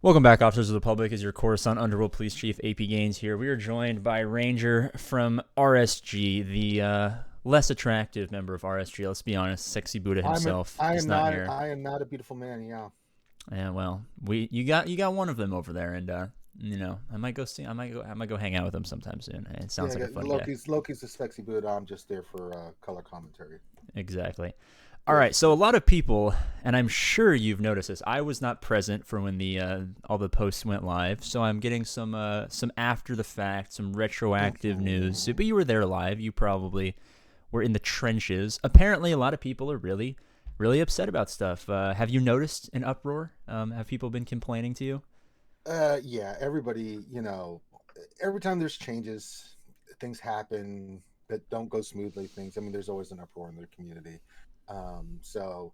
Welcome back, officers of the public. Is your Coruscant Underworld Police Chief APGAINS here. We are joined by Ranger from RSG, the less attractive member of RSG. Let's be honest, Sexy Buddha himself is not here. I am not a beautiful man. Yeah. Yeah, well, you got one of them over there, and I might go see. I might go hang out with him sometime soon. It sounds like a fun guy. Loki's the sexy Buddha. I'm just there for color commentary. Exactly. All right, so a lot of people, and I'm sure you've noticed this. I was not present for when the all the posts went live, so I'm getting some after the fact, some retroactive news. But you were there live. You probably were in the trenches. Apparently, a lot of people are really, really upset about stuff. Have you noticed an uproar? Have people been complaining to you? Yeah. Everybody, every time there's changes, things happen that don't go smoothly. There's always an uproar in the community. So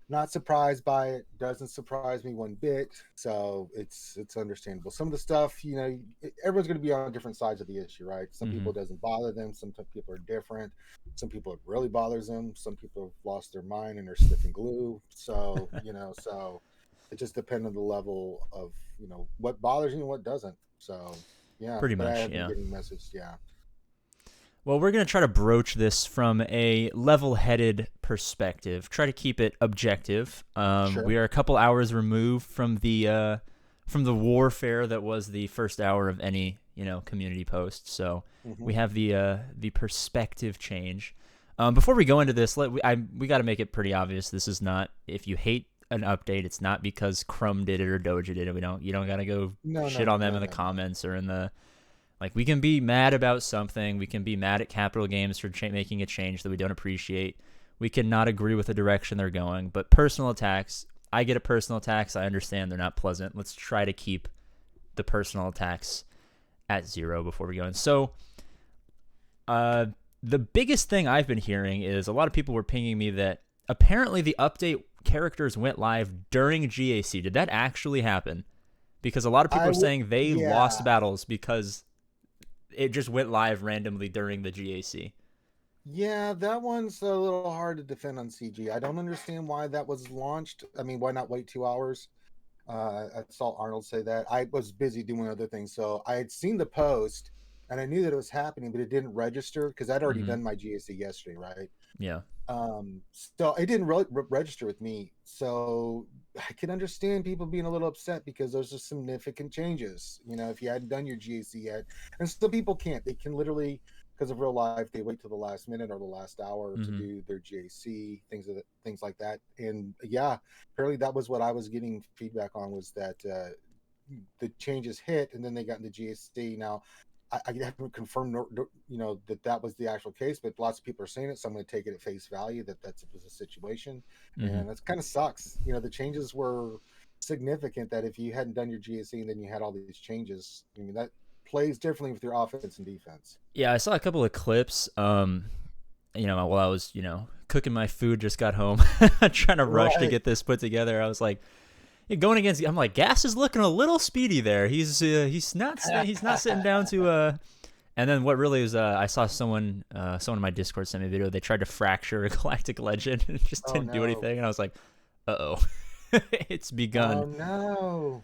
not surprised by it. Doesn't surprise me one bit. So it's understandable. Some of the stuff, everyone's going to be on different sides of the issue, right? Some people it doesn't bother them. Some people are different. Some people it really bothers them. Some people have lost their mind and they're sniffing glue. So, so it just depends on the level of, what bothers you and what doesn't. So yeah, Pretty but much, I have yeah. been getting messages. Yeah. Well, we're going to try to broach this from a level-headed perspective. Try to keep it objective. Sure. We are a couple hours removed from the warfare that was the first hour of any community post. So we have the perspective change. Before we go into this, we got to make it pretty obvious. This is not, if you hate an update, it's not because Crumb did it or Doja did it. You don't got to go shit on them in the comments or in the. Like, we can be mad about something. We can be mad at Capital Games for making a change that we don't appreciate. We cannot agree with the direction they're going. But personal attacks, I get a personal attacks. I understand they're not pleasant. Let's try to keep the personal attacks at zero before we go in. So, the biggest thing I've been hearing is a lot of people were pinging me that apparently the update characters went live during GAC. Did that actually happen? Because a lot of people are saying they lost battles because it just went live randomly during the GAC. Yeah, that one's a little hard to defend on CG. I don't understand why that was launched. Why not wait 2 hours? I saw Arnold say that. I was busy doing other things, so I had seen the post and I knew that it was happening, but it didn't register because I'd already done my GAC yesterday, right? Yeah. So it didn't register with me. So I can understand people being a little upset because those are significant changes. If you hadn't done your GAC yet, and some people can't. They can literally, because of real life, they wait till the last minute or the last hour to do their GAC, things like that. And yeah, apparently that was what I was getting feedback on, was that the changes hit and then they got into GAC. Now, I haven't confirmed, that was the actual case, but lots of people are saying it, so I'm going to take it at face value that was a situation, and that kind of sucks. The changes were significant. That if you hadn't done your GAC and then you had all these changes, that plays differently with your offense and defense. Yeah, I saw a couple of clips. While I was cooking my food, just got home, trying to rush to get this put together. I was like, going against, I'm like, Gas is looking a little speedy there. He's not sitting down to and then what really is, I saw someone in my Discord sent me a video. They tried to fracture a Galactic Legend and it just didn't do anything, and I was like, it's begun. Oh no.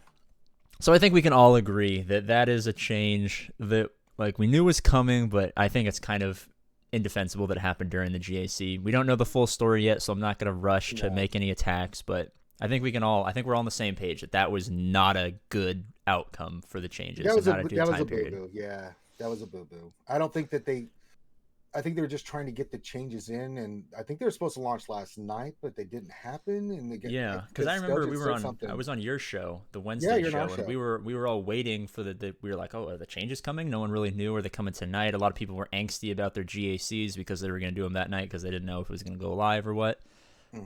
So I think we can all agree that is a change that we knew was coming, but I think it's kind of indefensible that it happened during the GAC. We don't know the full story yet, so I'm not going to rush to make any attacks, but I think we're all on the same page that was not a good outcome for the changes. That was a period. boo-boo. Yeah, that was a boo-boo. I think they were just trying to get the changes in, and I think they were supposed to launch last night, but they didn't happen. And because I remember I was on your show, the Wednesday show, and we were all waiting for we were like, oh, are the changes coming? No one really knew. Are they coming tonight? A lot of people were angsty about their GACs because they were going to do them that night because they didn't know if it was going to go live or what.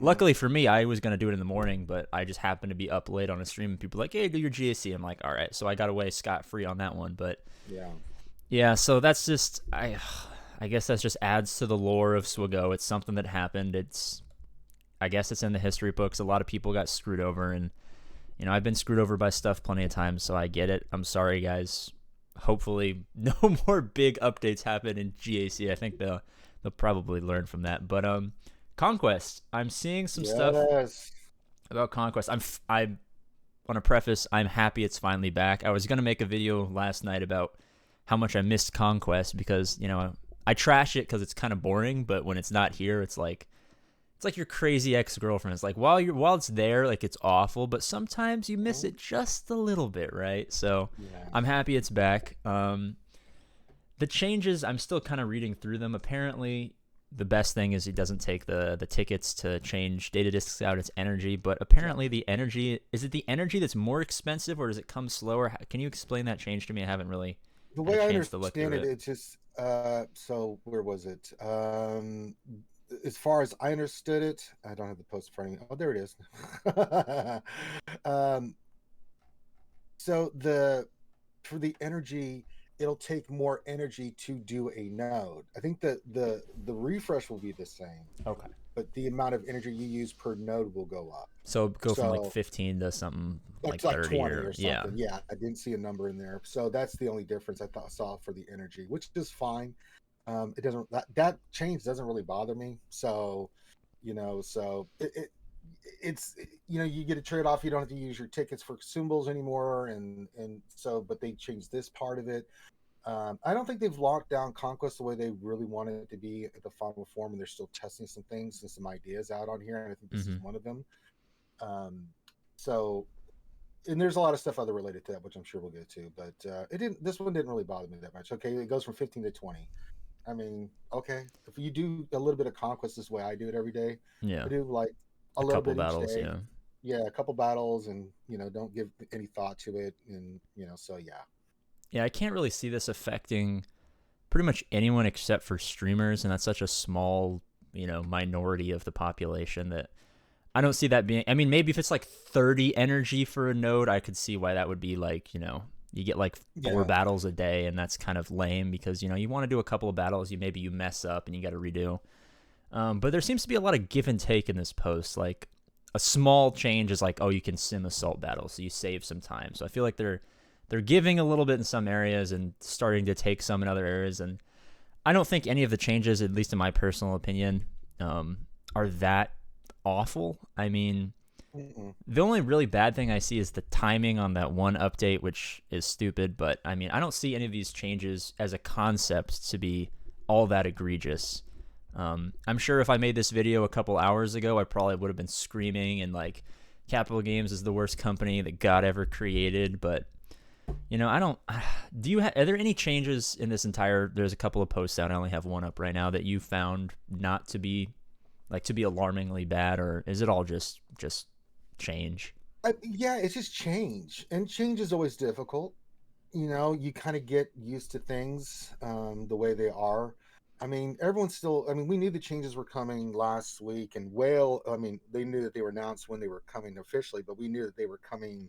Luckily for me, I was going to do it in the morning, but I just happened to be up late on a stream, and people were like, hey, do your GAC. I'm like, all right. So I got away scot-free on that one. But yeah, so that's just, I guess that just adds to the lore of SWGOH. It's something that happened. I guess it's in the history books. A lot of people got screwed over, and I've been screwed over by stuff plenty of times, so I get it. I'm sorry, guys. Hopefully no more big updates happen in GAC. I think they'll probably learn from that. But Conquest. I'm seeing some stuff about Conquest. want to preface, I'm happy it's finally back. I was going to make a video last night about how much I missed Conquest because, you know, I trash it because it's kind of boring, but when it's not here, it's like your crazy ex-girlfriend. It's like while it's there, like it's awful, but sometimes you miss it just a little bit, right? So I'm happy it's back. The changes, I'm still kind of reading through them. Apparently, the best thing is it doesn't take the tickets to change data disks out. It's energy, but apparently the energy, is it the energy that's more expensive or does it come slower? Can you explain that change to me? I haven't really the way I understand it. It's just so where was it? As far as I understood it, I don't have the post in front of me. Oh, there it is. So for the energy, it'll take more energy to do a node. I think that the refresh will be the same. Okay. But the amount of energy you use per node will go up. So go from like 15 to something like 30 or something. Yeah, I didn't see a number in there. So that's the only difference I saw for the energy, which is fine. It doesn't that change doesn't really bother me. So, you know, so it's you know, you get a trade-off. You don't have to use your tickets for symbols anymore, and so but they changed this part of it. I don't think they've locked down Conquest the way they really wanted it to be at the final form, and they're still testing some things and some ideas out on here, and I think this is one of them. So, and there's a lot of stuff other related to that, which I'm sure we'll get to, but this one didn't really bother me that much. Okay, it goes from 15 to 20. I mean, okay, if you do a little bit of Conquest this way, I do it every day. I do like a little couple bit battles, each day. Yeah, a couple battles, and you know, don't give any thought to it, and you know, so yeah. Yeah, I can't really see this affecting pretty much anyone except for streamers, and that's such a small, you know, minority of the population that I don't see that being. I mean, maybe if it's like 30 energy for a node, I could see why that would be like, you know, you get like 4 battles a day, and that's kind of lame because, you know, you want to do a couple of battles, maybe you mess up and you got to redo. But there seems to be a lot of give and take in this post. Like a small change is like, oh, you can sim assault battles, so you save some time. So I feel like they're giving a little bit in some areas and starting to take some in other areas. And I don't think any of the changes, at least in my personal opinion, are that awful. I mean, the only really bad thing I see is the timing on that one update, which is stupid. But I mean, I don't see any of these changes as a concept to be all that egregious. I'm sure if I made this video a couple hours ago, I probably would have been screaming and like, Capital Games is the worst company that God ever created. But you know, I don't. Are there any changes in this entire? There's a couple of posts out. I only have one up right now that you found not to be alarmingly bad, or is it all just change? Yeah, it's just change, and change is always difficult. You know, you kind of get used to things the way they are. I mean, everyone's still. I mean, we knew the changes were coming last week, and I mean, they knew that they were announced when they were coming officially, but we knew that they were coming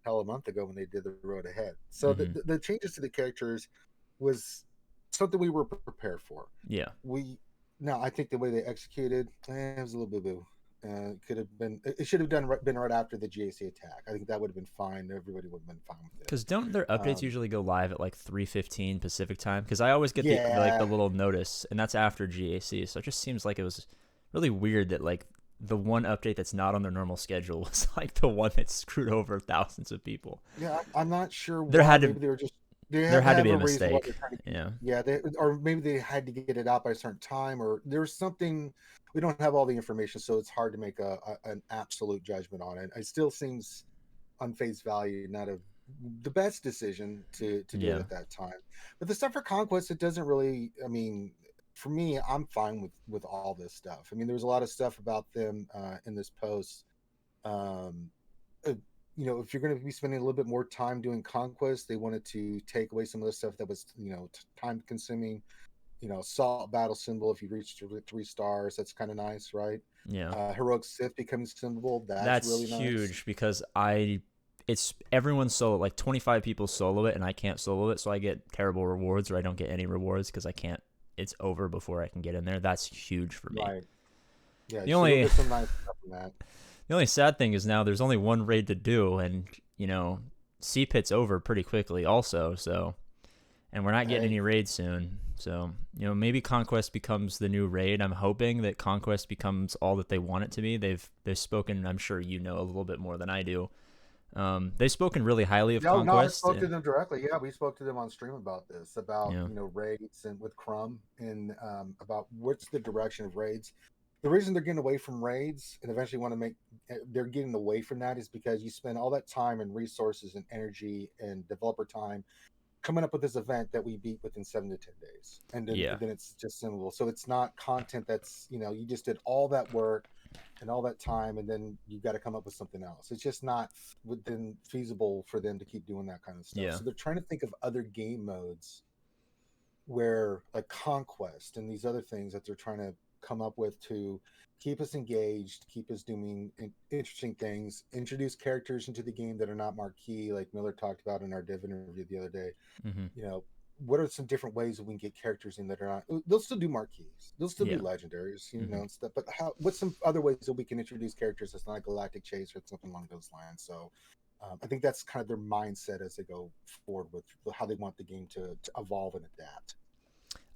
a month ago when they did the road ahead. So the changes to the characters was something we were prepared for. Yeah. I think the way they executed, it was a little boo-boo. It should have been right after the GAC attack. I think that would have been fine. Everybody would have been fine with it. Because don't their updates usually go live at like 3:15 Pacific time? Because I always get the little notice, and that's after GAC. So it just seems like it was really weird that like the one update that's not on their normal schedule was like the one that screwed over thousands of people. Yeah, I'm not sure. There had to be a mistake. Or maybe they had to get it out by a certain time, or there's something. We don't have all the information, so it's hard to make an absolute judgment on it. It still seems on face value not the best decision to do it at that time. But the stuff for Conquest, it doesn't really. I mean, for me, I'm fine with all this stuff. I mean, there was a lot of stuff about them in this post. You know, if you're going to be spending a little bit more time doing Conquest, they wanted to take away some of the stuff that was, you know, time consuming. You know, assault battle symbol. If you reach 3 stars, that's kind of nice, right? Yeah. Heroic Sith becoming symbol. That's really nice. Huge because it's everyone's solo, like 25 people solo it, and I can't solo it, so I get terrible rewards, or I don't get any rewards because I can't. It's over before I can get in there. That's huge for me. Right. Yeah. The only some nice stuff in that. The only sad thing is now there's only one raid to do, and you know, C-Pit's over pretty quickly also. So, and we're not getting any raids soon. So, you know, maybe Conquest becomes the new raid. I'm hoping that Conquest becomes all that they want it to be. They've spoken. I'm sure you know a little bit more than I do. They've spoken really highly of No, I Conquest. spoke to them directly. Yeah, we spoke to them on stream about this, about Yeah. raids and with Crumb, and about what's the direction of raids. The reason they're getting away from raids and eventually want to make they're getting away from that is because you spend all that time and resources and energy and developer time coming up with this event that we beat within 7 to 10 days, and then it's just simple. So it's not content that's you just did all that work and all that time, and then you got to come up with something else. It's just not within feasible for them to keep doing that kind of stuff. Yeah. So they're trying to think of other game modes where, like Conquest and these other things that they're trying to come up with to keep us engaged, keep us doing interesting things, introduce characters into the game that are not marquee, like Miller talked about in our Div interview the other day. What are some different ways that we can get characters in that are not? They'll still do marquees, they'll still do legendaries, and stuff. But what's some other ways that we can introduce characters that's not a galactic chase or something along those lines? So I think that's kind of their mindset as they go forward with how they want the game to evolve and adapt.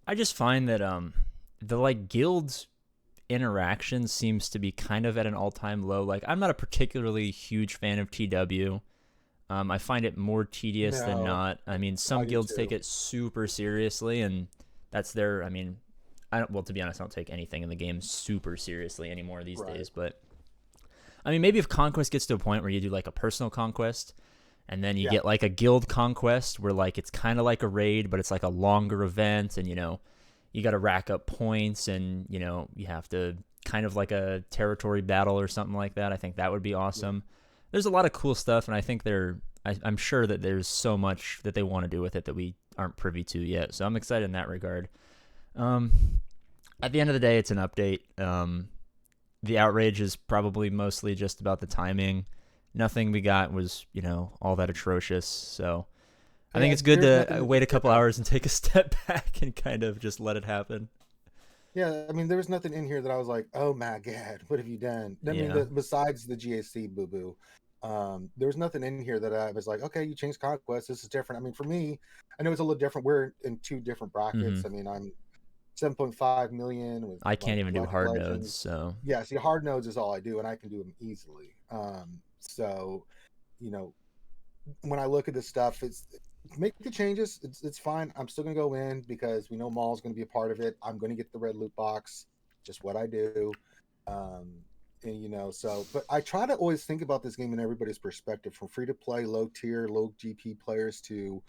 I just find that the like guilds interaction seems to be kind of at an all-time low. Like, I'm not a particularly huge fan of TW. I find it more tedious than not. I mean, some guilds take it super seriously, and that's their. I mean, to be honest, I don't take anything in the game super seriously anymore these days. But I mean, maybe if Conquest gets to a point where you do like a personal conquest, and then you get like a guild conquest where like it's kind of like a raid, but it's like a longer event, and you got to rack up points, and you have to kind of like a territory battle or something like that. I think that would be awesome. There's a lot of cool stuff, and I think I'm sure that there's so much that they want to do with it that we aren't privy to yet. So I'm excited in that regard. At the end of the day, it's an update. The outrage is probably mostly just about the timing. Nothing we got was, all that atrocious. So I think it's good to wait a couple hours and take a step back and kind of just let it happen. Yeah, I mean, there was nothing in here that I was like, "Oh my god, what have you done?" I mean, besides the GAC boo-boo, there was nothing in here that I was like, "Okay, you changed Conquest. This is different." I mean, for me, I know it's a little different. We're in two different brackets. I mean, I'm 7.5 million with. I can't even do hard nodes, so yeah. See, hard nodes is all I do, and I can do them easily. So, when I look at this stuff, it's make the changes. It's fine. I'm still gonna go in because we know Maul's gonna be a part of it. I'm gonna get the red loot box, just what I do. And so, but I try to always think about this game in everybody's perspective, from free to play, low tier, low GP players to,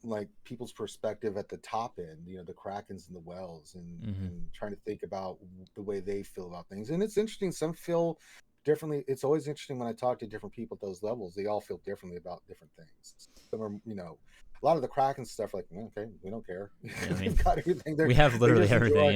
like people's perspective at the top end, the Krakens and the Wells, and trying to think about the way they feel about things. And it's interesting. Some feel differently. It's always interesting when I talk to different people at those levels. They all feel differently about different things. Some are, a lot of the Kraken stuff, like, okay, we don't care. Yeah, I mean, got everything. We have literally everything.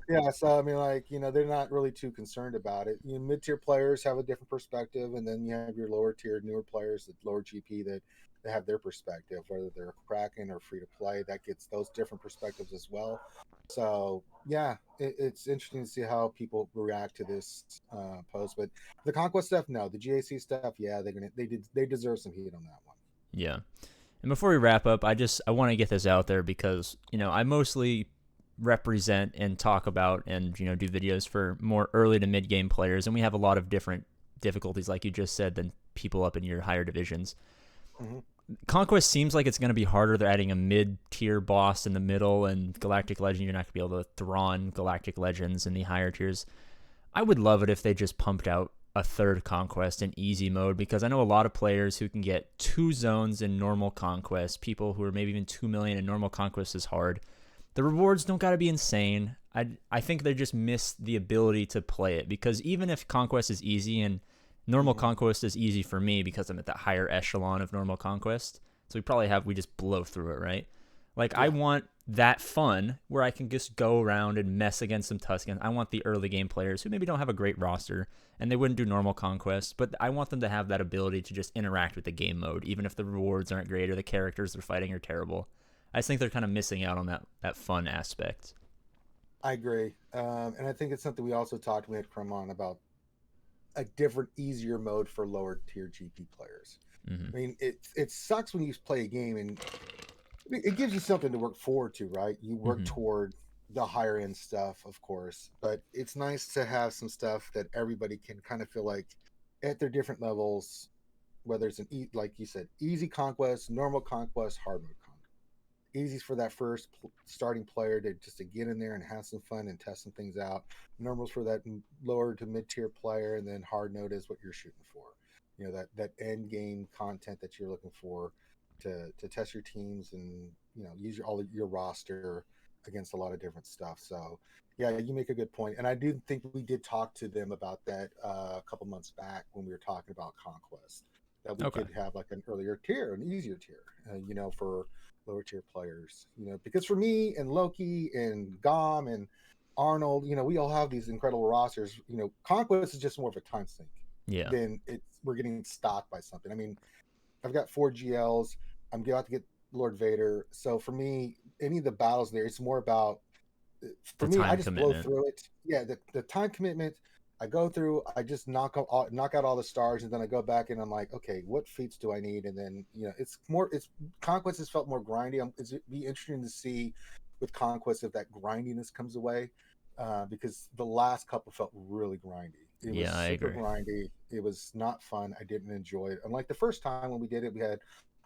Yeah. So I mean, like, they're not really too concerned about it. Mid-tier players have a different perspective, and then you have your lower tier, newer players, the lower GP that they have their perspective, whether they're Kraken or free to play. That gets those different perspectives as well. So yeah, it's interesting to see how people react to this post. But the Conquest stuff, no. The GAC stuff, yeah, they deserve some heat on that one. Yeah. And before we wrap up, I want to get this out there because I mostly represent and talk about and do videos for more early to mid game players, and we have a lot of different difficulties, like you just said, than people up in your higher divisions. Conquest seems like it's going to be harder. They're adding a mid-tier boss in the middle, and Galactic Legend, you're not going to be able to Thrawn Galactic Legends in the higher tiers. I would love it if they just pumped out a third Conquest in easy mode, because I know a lot of players who can get 2 zones in normal Conquest, people who are maybe even 2 million in normal Conquest is hard. The rewards don't got to be insane. I think they just miss the ability to play it, because even if Conquest is easy, and normal Conquest is easy for me because I'm at that higher echelon of normal Conquest, so we just blow through it, right? Like, I want that fun where I can just go around and mess against some Tuskens. I want the early game players who maybe don't have a great roster and they wouldn't do normal Conquest, but I want them to have that ability to just interact with the game mode, even if the rewards aren't great or the characters they're fighting are terrible. I just think they're kind of missing out on that fun aspect. I agree. And I think it's something we also talked with Crum on about a different, easier mode for lower tier GP players. I mean, it sucks when you play a game and it gives you something to work forward to, right? You work toward the higher end stuff, of course, but it's nice to have some stuff that everybody can kind of feel like at their different levels whether it's like you said, easy conquest, normal conquest, hard mode conquest. Easy for that first starting player to get in there and have some fun and test some things out. Normals for that lower to mid tier player, and then hard mode is what you're shooting for. You know, that end game content that you're looking for to test your teams and, you know, use your roster against a lot of different stuff. So yeah, you make a good point, and I do think we did talk to them about that a couple months back when we were talking about conquest, that we could have like an earlier tier, an easier tier, you know, for lower tier players, you know, because for me and Loki and Gom and Arnold, you know, we all have these incredible rosters. You know, conquest is just more of a time sink. Yeah. Then we're getting stopped by something. I mean, I've got 4 GLs. I'm about to get Lord Vader. So for me, any of the battles there, it's more about, for me, I just blow through it. Yeah, the time commitment. I go through, I just knock out all the stars, and then I go back and I'm like, okay, what feats do I need? And then, you know, it's Conquest has felt more grindy. It'd be interesting to see with Conquest if that grindiness comes away, because the last couple felt really grindy. It was super grindy. It was not fun. I didn't enjoy it. Unlike the first time when we did it, we had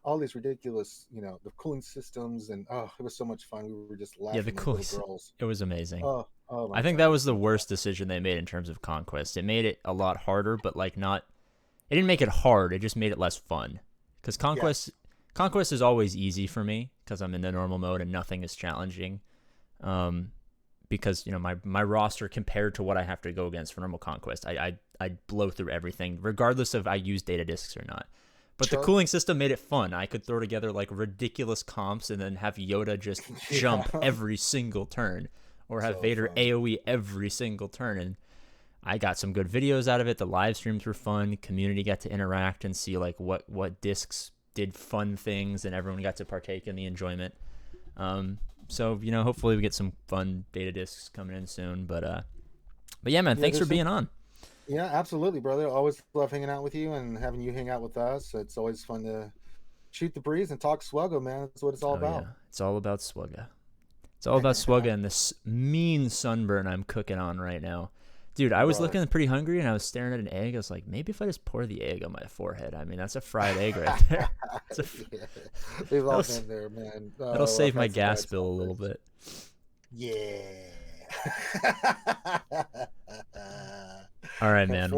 all these ridiculous, you know, the cooling systems, and it was so much fun. We were just laughing. Yeah, the cooling girls. It was amazing. I think that was the worst decision they made in terms of Conquest. It made it a lot harder, but like it didn't make it hard. It just made it less fun. Because Conquest is always easy for me because I'm in the normal mode and nothing is challenging. Because, you know, my roster compared to what I have to go against for normal Conquest, I blow through everything, regardless of I use data discs or not. But the cooling system made it fun. I could throw together like ridiculous comps and then have Yoda just jump every single turn, or have Vader AoE every single turn. And I got some good videos out of it. The live streams were fun. Community got to interact and see like what discs did fun things, and everyone got to partake in the enjoyment. So, you know, hopefully we get some fun data discs coming in soon. But yeah, man, thanks for being on. Yeah, absolutely, brother. Always love hanging out with you and having you hang out with us. It's always fun to shoot the breeze and talk SWGOH, man. That's what it's all about. Yeah. It's all about SWGOH. It's all about SWGOH and this mean sunburn I'm cooking on right now. Dude, I was looking pretty hungry and I was staring at an egg. I was like, maybe if I just pour the egg on my forehead. I mean, that's a fried egg right there. We've all been there, man. That'll save my gas bill a little bit. Yeah. All right, man.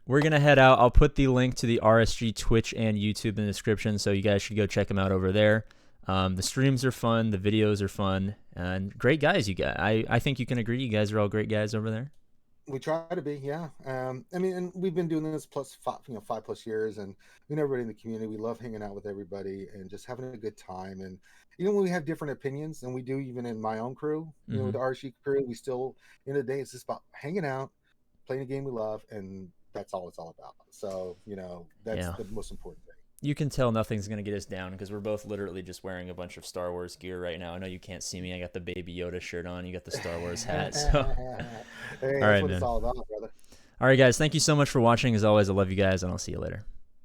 We're going to head out. I'll put the link to the RSG Twitch and YouTube in the description, so you guys should go check them out over there. The streams are fun. The videos are fun. And great guys, you guys. I think you can agree. You guys are all great guys over there. We try to be, yeah. I mean, and we've been doing this 5+ years, and we know everybody in the community. We love hanging out with everybody and just having a good time. And even when we have different opinions, and we do even in my own crew, you know, with the RSG crew, we still, in the day, it's just about hanging out, playing a game we love, and that's all it's all about. So, you know, that's the most important thing. You can tell nothing's going to get us down because we're both literally just wearing a bunch of Star Wars gear right now. I know you can't see me. I got the Baby Yoda shirt on. You got the Star Wars hat. So. Hey, all right, that's what it's all about, brother. All right, guys. Thank you so much for watching. As always, I love you guys, and I'll see you later.